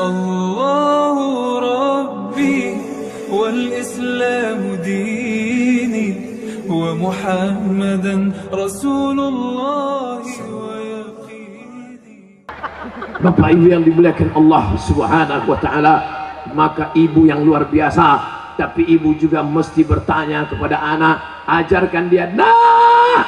الله ربي والإسلام ديني ومحمدا رسول الله ويقيني. Bapak Ibu yang dimuliakan Allah Subhanahu wa taala, maka ibu yang luar biasa, tapi ibu juga mesti bertanya kepada anak, ajarkan dia, nah,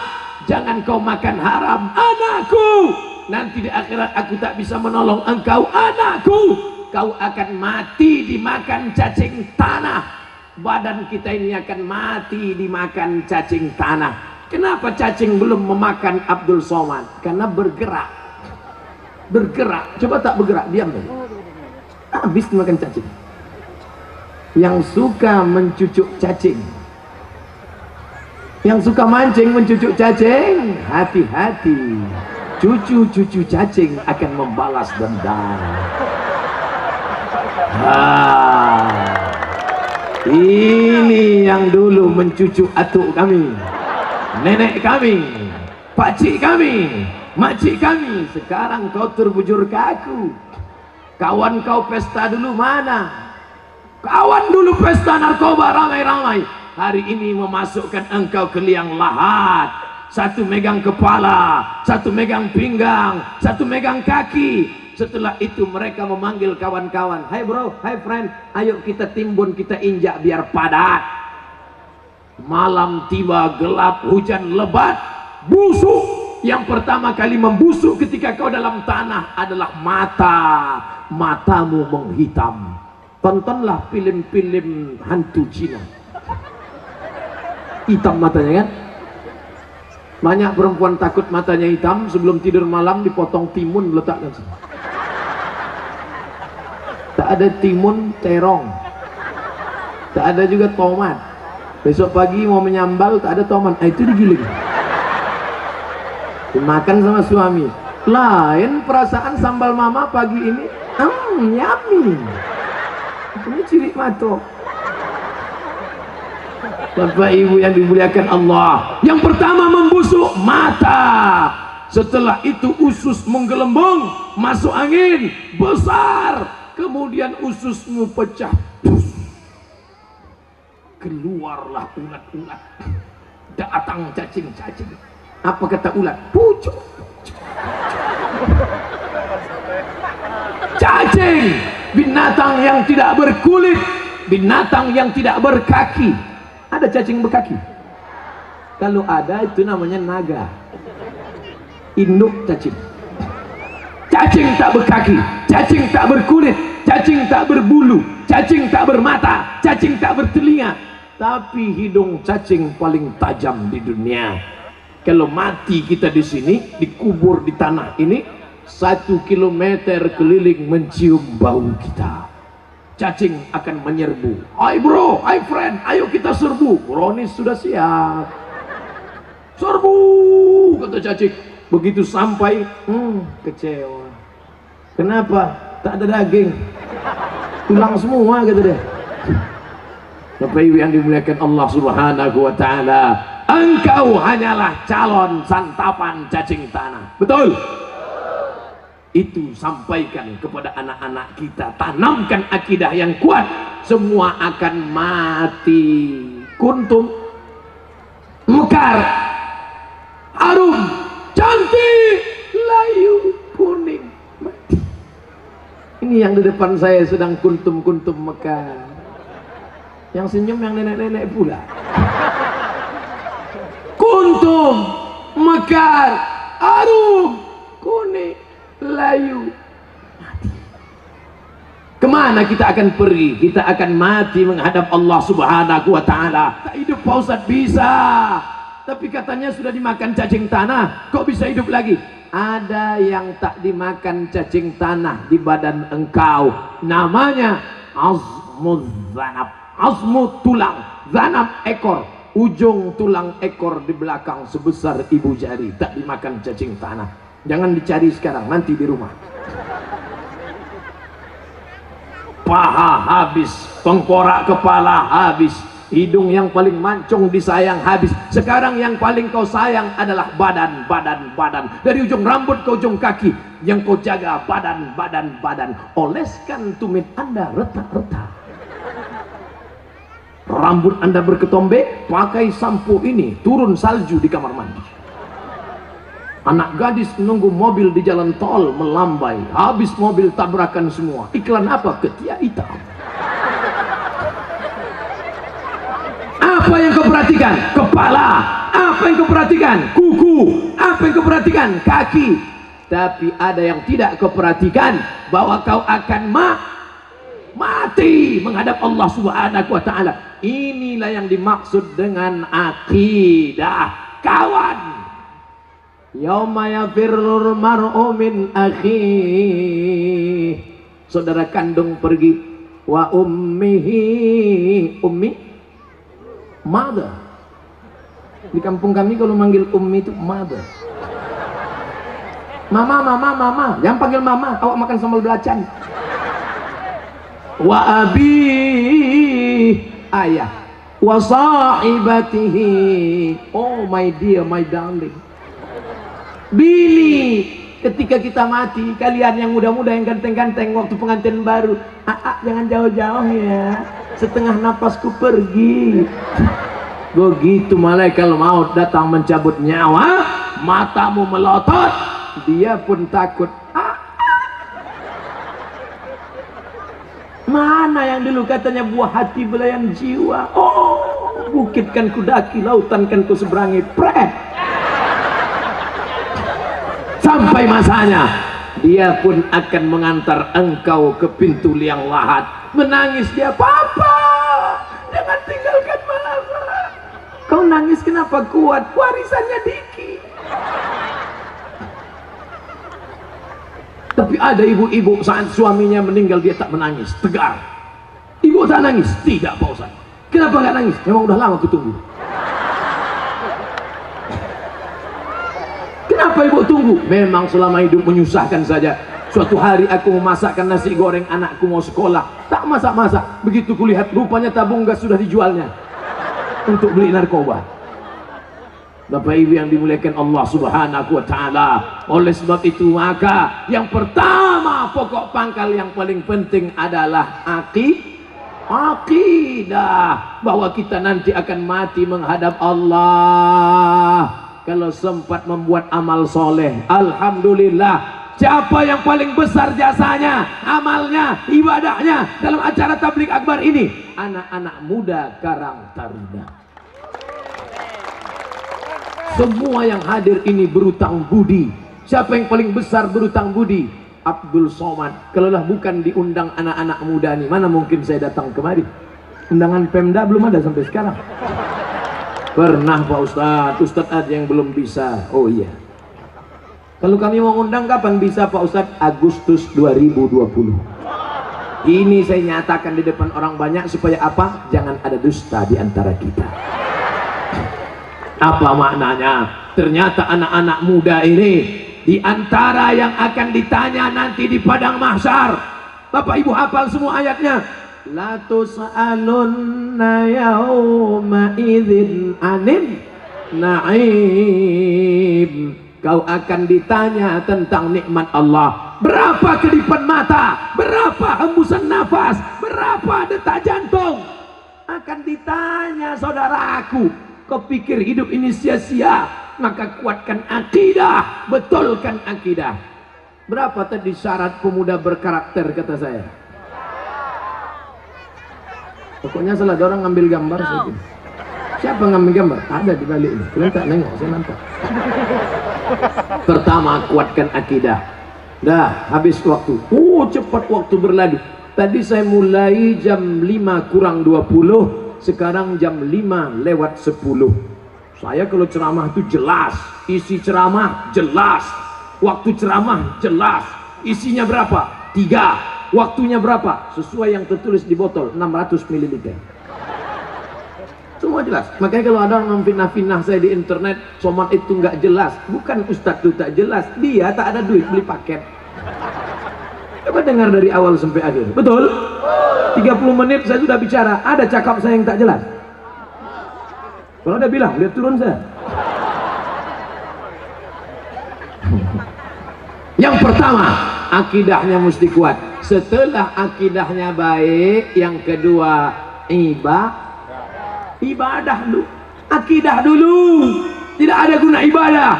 jangan kau makan haram anakku, nanti di akhirat aku tak bisa menolong engkau anakku, kau akan mati dimakan cacing tanah, badan kita ini akan mati dimakan cacing tanah. Kenapa cacing belum memakan Abdul Somad? Karena bergerak. Coba tak bergerak, diam deh, habis dimakan cacing. Yang suka mencucuk cacing, yang suka mancing mencucuk cacing, hati-hati, cucu-cucu cacing akan membalas dendam. Ini yang dulu mencucuk atuk kami, nenek kami, pakcik kami, makcik kami. Sekarang kau terbujur ke aku. Kawan kau pesta dulu mana? Kawan dulu pesta narkoba ramai-ramai, hari ini memasukkan engkau ke liang lahat. Satu megang kepala, satu megang pinggang, satu megang kaki. Setelah itu mereka memanggil kawan-kawan, hai bro, hai friend, ayo kita timbun, kita injak biar padat. Malam tiba, gelap, hujan lebat, busuk. Yang pertama kali membusuk ketika kau dalam tanah adalah matamu menghitam. Tontonlah film-film hantu Cina, hitam matanya kan. Banyak perempuan takut matanya hitam, sebelum tidur malam dipotong timun letakkan sini. Tak ada timun, terong, tak ada juga tomat. Besok pagi mau menyambal, tak ada tomat, itu digiling, dimakan sama suami. Lain perasaan sambal mama pagi ini, yummy. Ini ciri matok. Bapak Ibu yang dimuliakan Allah, yang pertama membusuk mata, setelah itu usus menggelembung, masuk angin besar, kemudian ususmu pecah, keluarlah ulat-ulat, datang cacing-cacing. Apa kata ulat? Pucuk. Cacing, binatang yang tidak berkulit, binatang yang tidak berkaki. Ada cacing berkaki? Kalau ada, itu namanya naga, induk cacing. Cacing tak berkaki, cacing tak berkulit, cacing tak berbulu, cacing tak bermata, cacing tak bertelinga, tapi hidung cacing paling tajam di dunia. Kalau mati kita di sini, dikubur di tanah ini, 1 kilometer keliling mencium bau kita. Cacing akan menyerbu. Hai bro, hai friend, ayo kita serbu. Bronis sudah siap. Serbu, kata cacing. Begitu sampai, kecewa. Kenapa? Tak ada daging, tulang semua, kata dia. Bapak Ibu yang dimuliakan Allah Subhanahu wa taala, engkau hanyalah calon santapan cacing tanah. Betul? Itu sampaikan kepada anak-anak kita, tanamkan akidah yang kuat, semua akan mati. Kuntum, mekar, harum, cantik, layu, kuning, mati. Ini yang di depan saya sedang kuntum-kuntum mekar. Yang senyum yang nenek-nenek pula. Kuntum, mekar, harum, kuning, layu, mati. Kemana kita akan pergi? Kita akan mati menghadap Allah Subhanahu wa ta'ala. Tak hidup Pak Ustadz? Bisa, tapi katanya sudah dimakan cacing tanah, kok bisa hidup lagi? Ada yang tak dimakan cacing tanah di badan engkau, namanya azmuz zanab. Azmu tulang, zanab ekor, ujung tulang ekor di belakang sebesar ibu jari, tak dimakan cacing tanah. Jangan dicari sekarang, nanti di rumah. Paha habis, tengkorak kepala habis, Hidung yang paling mancung disayang habis. Sekarang yang paling kau sayang adalah badan. Dari ujung rambut ke ujung kaki, yang kau jaga badan. Oleskan tumit Anda retak-retak. Rambut Anda berketombe, pakai sampo ini, turun salju di kamar mandi. Anak gadis menunggu mobil di jalan tol melambai, habis mobil tabrakan semua. Iklan apa? Ketiak hitam. Apa yang kau perhatikan? Kepala. Apa yang kau perhatikan? Kuku. Apa yang kau perhatikan? Kaki. Tapi ada yang tidak kau perhatikan, bahwa kau akan mati menghadap Allah Subhanahu wa ta'ala. Inilah yang dimaksud dengan akidah, kawan. Yauma yafirrul mar'u min akhihi. Saudara kandung pergi, wa ummihi. Ummi, mother. Di kampung kami kalau manggil ummi itu mother. Mama. Jangan panggil mama, awak makan sambal belacan. Wa abi, ayah. Wa sahibatihi, oh my dear, my darling. Bini, ketika kita mati, kalian yang muda-muda, yang ganteng-ganteng, waktu pengantin baru, jangan jauh-jauh ya, setengah napasku pergi. Begitu malaikat maut datang mencabut nyawa, matamu melotot, dia pun takut. Mana yang dulu katanya buah hati belayan jiwa, oh bukit kan ku daki, lautan kan ku seberangi, pret. Sampai masanya, dia pun akan mengantar engkau ke pintu liang lahat. Menangis dia, papa jangan tinggalkan mama. Kau nangis kenapa? Kuat, warisannya dikit. Tapi ada ibu-ibu saat suaminya meninggal dia tak menangis, tegar. Ibu tak nangis? Tidak Pak Ustaz. Kenapa nggak nangis? Memang udah lama kutunggu. Kenapa ibu tunggu? Memang selama hidup menyusahkan saja. Suatu hari aku memasakkan nasi goreng, anakku mau sekolah, tak masak-masak. Begitu kulihat rupanya tabung gas sudah dijualnya untuk beli narkoba. Bapak Ibu yang dimuliakan Allah Subhanahu wa ta'ala. Oleh sebab itu maka yang pertama, pokok pangkal yang paling penting adalah akidah, bahwa kita nanti akan mati menghadap Allah. Kalau sempat membuat amal soleh, alhamdulillah. Siapa yang paling besar jasanya, amalnya, ibadahnya dalam acara tabligh akbar ini? Anak-anak muda Karang Taruna. Semua yang hadir ini berutang budi. Siapa yang paling besar berutang budi? Abdul Somad. Kalaulah bukan diundang anak-anak muda ini, mana mungkin saya datang kemari. Undangan Pemda belum ada sampai sekarang. Pernah Pak Ustadz, Ustadz ada yang belum bisa. Oh iya, kalau kami mau undang kapan bisa Pak Ustadz? Agustus 2020. Ini saya nyatakan di depan orang banyak supaya apa? Jangan ada dusta di antara kita. Apa maknanya? Ternyata anak-anak muda ini di antara yang akan ditanya nanti di padang mahsyar. Bapak Ibu hafal semua ayatnya. La tus'alunna yawma idzin anin na'im. Kau akan ditanya tentang nikmat Allah. Berapa kedipan mata, berapa hembusan nafas, berapa detak jantung, akan ditanya saudaraku. Kau pikir hidup ini sia-sia? Maka kuatkan akidah, betulkan akidah. Berapa tadi syarat pemuda berkarakter kata saya? Pokoknya salah ada orang ngambil gambar sedikit. Siapa ngambil gambar? Ada di balik ini. Kalian tak nengok, saya nampak. Pertama, kuatkan akidah. Dah, habis waktu. Cepat waktu berlalu. Tadi saya mulai jam 5 kurang 20. Sekarang jam 5 lewat 10. Saya kalau ceramah itu jelas. Isi ceramah jelas. Waktu ceramah jelas. Isinya berapa? 3. Waktunya berapa? Sesuai yang tertulis di botol, 600 ml. Semua jelas. Makanya kalau ada orang memfitnah-fitnah saya di internet, somad itu nggak jelas. Bukan Ustadz itu tak jelas, dia tak ada duit beli paket. Coba dengar dari awal sampai akhir. Betul? 30 menit saya sudah bicara. Ada cakap saya yang tak jelas? Kalau udah bilang, dia turun saya. Yang pertama, akidahnya mesti kuat. Setelah akidahnya baik, yang kedua ibadah dulu. Akidah dulu. Tidak ada guna ibadah.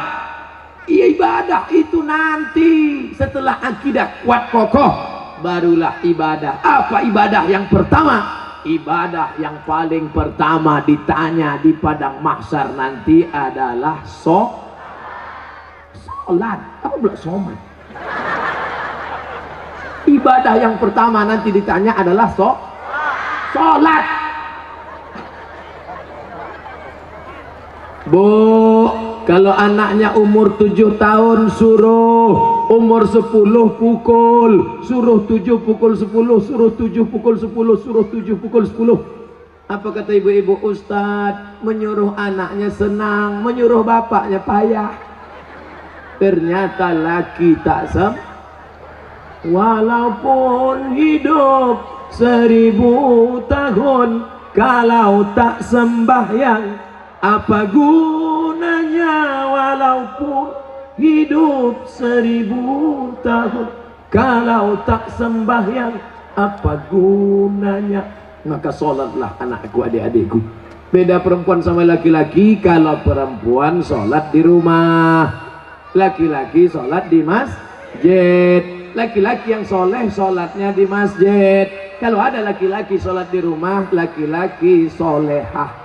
Ibadah itu nanti setelah akidah kuat kokoh, barulah ibadah. Apa ibadah yang pertama? Ibadah yang paling pertama ditanya di padang mahsyar nanti adalah sholat. Apa pula sholat? Ibadah yang pertama nanti ditanya adalah sholat. Bu, kalau anaknya umur 7 tahun suruh, umur 10 pukul, suruh 7 pukul 10, suruh 7 pukul 10, suruh 7 pukul 10. Apa kata ibu-ibu? Ustadz, menyuruh anaknya senang, menyuruh bapaknya payah. Ternyata laki tak walaupun hidup 1000 tahun, kalau tak sembahyang apa gunanya? Walaupun hidup 1000 tahun, kalau tak sembahyang apa gunanya? Maka sholatlah anakku, adik-adikku. Beda perempuan sama laki-laki. Kalau perempuan sholat di rumah, laki-laki sholat di masjid. Laki-laki yang soleh sholatnya di masjid. Kalau ada laki-laki sholat di rumah, laki-laki solehah.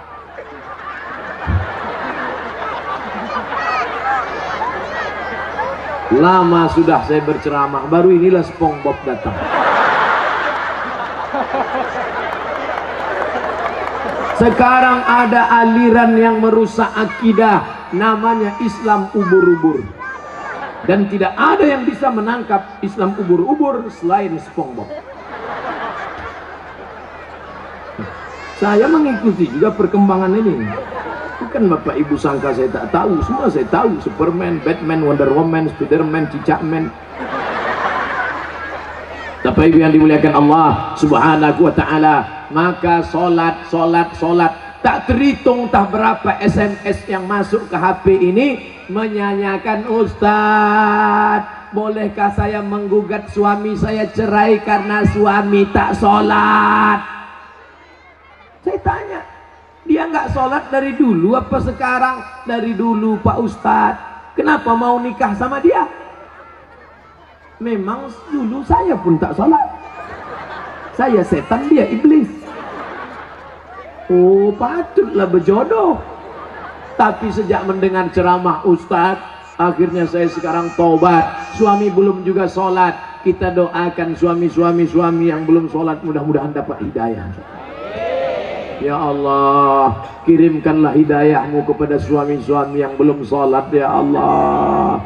Lama sudah saya berceramah, baru inilah SpongeBob datang. Sekarang ada aliran yang merusak akidah, namanya Islam ubur-ubur. Dan tidak ada yang bisa menangkap Islam ubur-ubur selain SpongeBob. Saya mengikuti juga perkembangan ini. Bukan Bapak Ibu sangka saya tak tahu, semua saya tahu. Superman, Batman, Wonder Woman, Spiderman, Cicakman. Bapak Ibu yang dimuliakan Allah Subhanahu wa ta'ala, maka solat tak terhitung tak berapa SMS yang masuk ke HP ini menyanyikan, Ustadz, bolehkah saya menggugat suami saya cerai karena suami tak solat? Saya tanya, dia nggak sholat dari dulu apa sekarang? Dari dulu Pak Ustadz. Kenapa mau nikah sama dia? Memang dulu saya pun tak sholat. Saya setan, dia iblis. Oh, patutlah berjodoh. Tapi sejak mendengar ceramah Ustadz, akhirnya saya sekarang tobat. Suami belum juga sholat. Kita doakan suami yang belum sholat, mudah-mudahan dapat hidayah. Ya Allah, kirimkanlah hidayahmu kepada suami-suami yang belum sholat, ya Allah.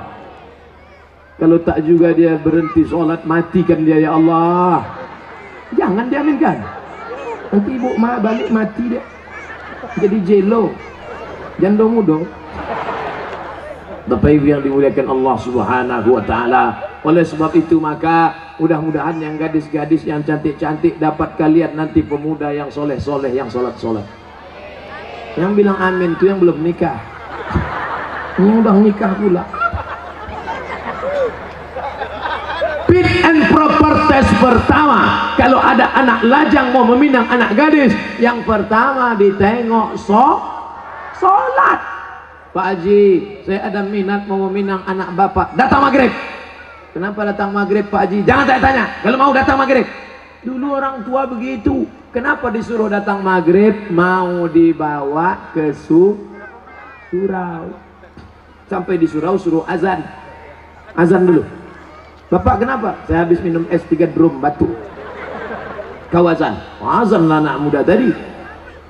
Kalau tak juga dia berhenti sholat, matikan dia, ya Allah. Jangan diaminkan. Nanti ibu balik mati dia. Jadi jelo, janda muda. Bapak Ibu yang dimuliakan Allah Subhanahu wa ta'ala. Oleh sebab itu maka mudah-mudahan yang gadis-gadis yang cantik-cantik dapat kalian nanti pemuda yang soleh-soleh, yang sholat-sholat. Yang bilang amin itu yang belum nikah. Yang udah nikah pula. Fit and proper test pertama, kalau ada anak lajang mau meminang anak gadis, yang pertama ditengok sholat. Pak Haji, saya ada minat mau meminang anak bapak. Datang maghrib. Kenapa datang maghrib Pak Haji? Jangan tanya-tanya. Kalau mau datang maghrib. Dulu orang tua begitu. Kenapa disuruh datang maghrib? Mau dibawa ke surau. Sampai di surau suruh azan. Azan dulu. Bapak kenapa? Saya habis minum es 3 drum batu. Kau azan. Azan lah anak muda tadi.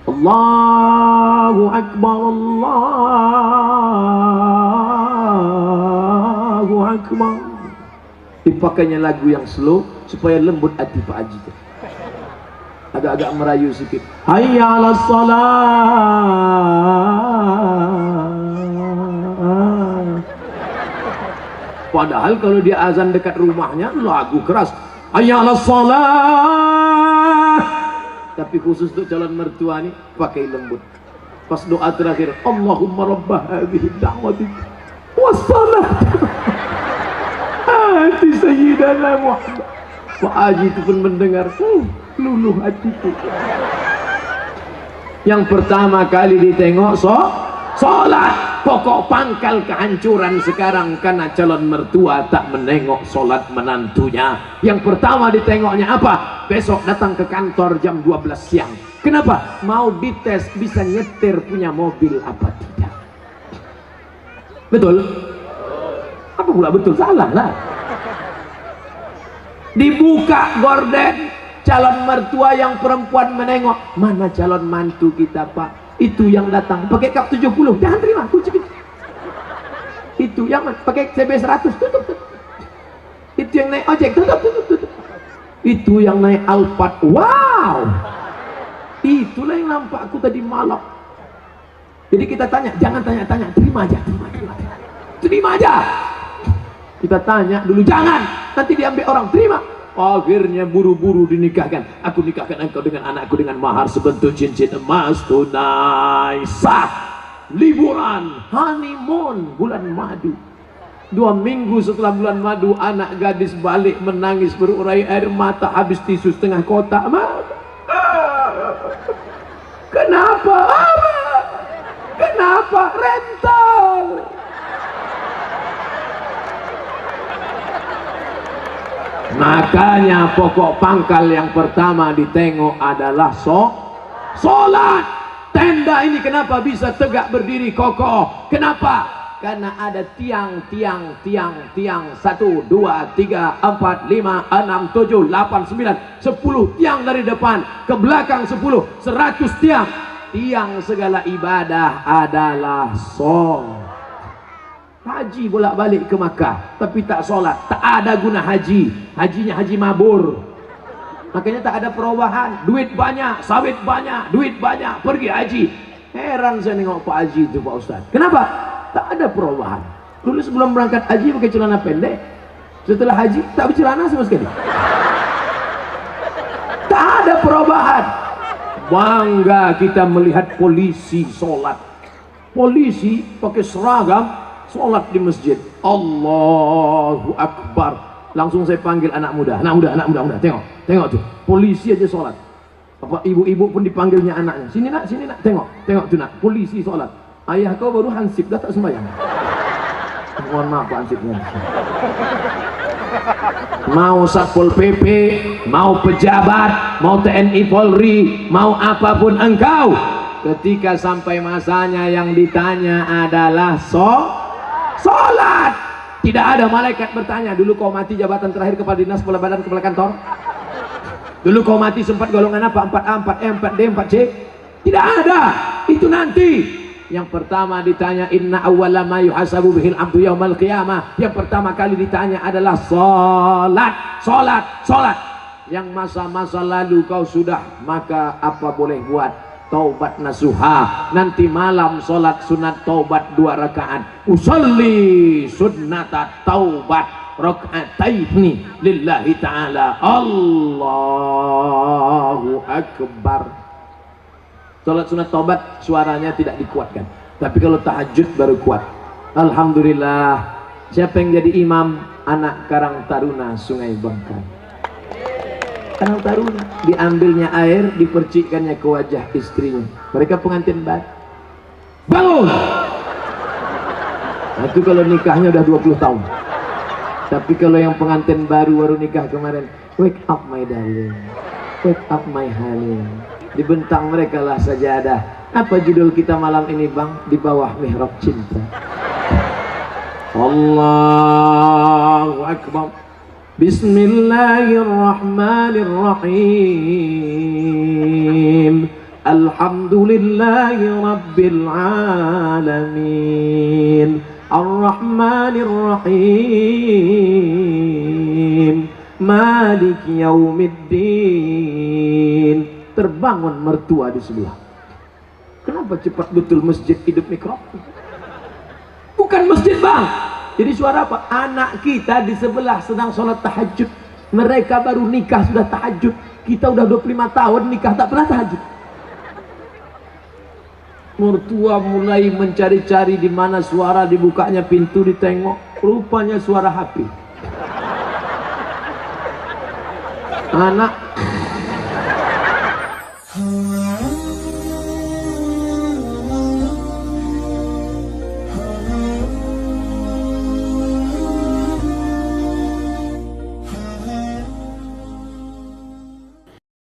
Allahu Akbar, Allahu Akbar. Dipakainya lagu yang slow supaya lembut hati Pak Haji. Agak-agak merayu sedikit. Hayya 'alas shalah. Padahal kalau dia azan dekat rumahnya lagu keras. Hayya 'alas shalah. Tapi khusus untuk calon mertua nih pakai lembut. Pas doa terakhir, Allahumma rabbah hadhihi da'wati wassalam ati sayyidana Muhammad. Pak Haji itu pun mendengar, luluh hatiku. Yang pertama kali ditengok sholat. Pokok pangkal kehancuran sekarang karena calon mertua tak menengok sholat menantunya. Yang pertama ditengoknya apa? Besok datang ke kantor jam 12 siang. Kenapa? Mau dites bisa nyetir punya mobil apa tidak. Betul? Apa pula betul? Salah lah. Dibuka gorden, calon mertua yang perempuan menengok, mana calon mantu kita pak? Itu yang datang pakai kap 70, jangan terima, kunci. Itu yang pakai CB 100, tutup. Itu yang naik ojek, tutup. Itu yang naik Alphard, wow. Itulah yang nampak aku tadi malam. Jadi kita tanya, jangan tanya-tanya, terima aja. Kita tanya dulu, jangan, nanti diambil orang, terima. Akhirnya buru-buru dinikahkan. Aku nikahkan engkau dengan anakku dengan mahar sebentuk cincin emas tunai sah. Liburan, honeymoon, bulan madu. 2 minggu setelah bulan madu, anak gadis balik menangis berurai air mata, habis tisu setengah kotak. Kenapa? Kenapa? Rental. Makanya pokok pangkal yang pertama ditengok adalah sholat. Tenda ini kenapa bisa tegak berdiri kokoh? Kenapa? Karena ada tiang 1, 2, 3, 4, 5, 6, 7, 8, 9, 10 tiang dari depan ke belakang 10, 100 tiang. Tiang segala ibadah adalah sholat. Haji bolak-balik ke Makkah tapi tak sholat, tak ada guna haji. Hajinya haji mabur. Makanya tak ada perubahan. Duit banyak, sawit banyak, duit banyak, pergi haji. Heran saya nengok Pak Haji itu Pak Ustaz. Kenapa? Tak ada perubahan. Dulu sebelum berangkat haji pakai celana pendek, setelah haji tak bercelana sama sekali. Tak ada perubahan. Bangga kita melihat polisi sholat. Polisi pakai seragam sholat di masjid. Allahu Akbar. Langsung saya panggil anak muda. Tengok tuh, polisi aja sholat. Apa ibu-ibu pun dipanggilnya anaknya. Sini nak, tengok tuh nak, polisi sholat. Ayah kau baru hansip, dah tak sembahyang. Mohon maaf Pak hansipnya. Mau Satpol PP, mau pejabat, mau TNI Polri, mau apapun engkau, ketika sampai masanya yang ditanya adalah sholat. Tidak ada malaikat bertanya, dulu kau mati jabatan terakhir kepala dinas, kepala badan, kepala kantor? Dulu kau mati sempat golongan apa? 4A, 4E, 4D, 4C? Tidak ada. Itu nanti. Yang pertama ditanya, inna awwala ma yuhasabu bihil abdu yaumal qiyamah. Yang pertama kali ditanya adalah sholat. Yang masa-masa lalu kau sudah, maka apa boleh buat? Taubat nasuha. Nanti malam sholat sunat taubat 2 rakaat. Usolli sunnata taubat raka'ataini lillahi ta'ala. Allahu Akbar. Sholat sunat taubat suaranya tidak dikuatkan, tapi kalau tahajud baru kuat. Alhamdulillah. Siapa yang jadi imam? Anak Karang Taruna Sungai Bangkai. Karang Taruna, diambilnya air, dipercikkannya ke wajah istrinya. Mereka pengantin baru. Bangun! Nah, itu kalau nikahnya udah 20 tahun. Tapi kalau yang pengantin baru nikah kemarin, wake up my darling, wake up my honey. Dibentang mereka lah sajadah. Apa judul kita malam ini bang? Di bawah mihrab cinta. Allahu Akbar. Bismillahirrahmanirrahim. Alhamdulillahi Rabbil Alamin. Ar-Rahmanirrahim. Malik Yaumiddin. Terbangun mertua di sebelah. Kenapa cepat betul masjid hidup mikrofon? Bukan masjid bang. Jadi suara apa? Anak kita di sebelah sedang sholat tahajud. Mereka baru nikah sudah tahajud. Kita udah 25 tahun nikah tak pernah tahajud. Mertua mulai mencari-cari di mana suara dibukanya pintu, ditengok, rupanya suara HP. Anak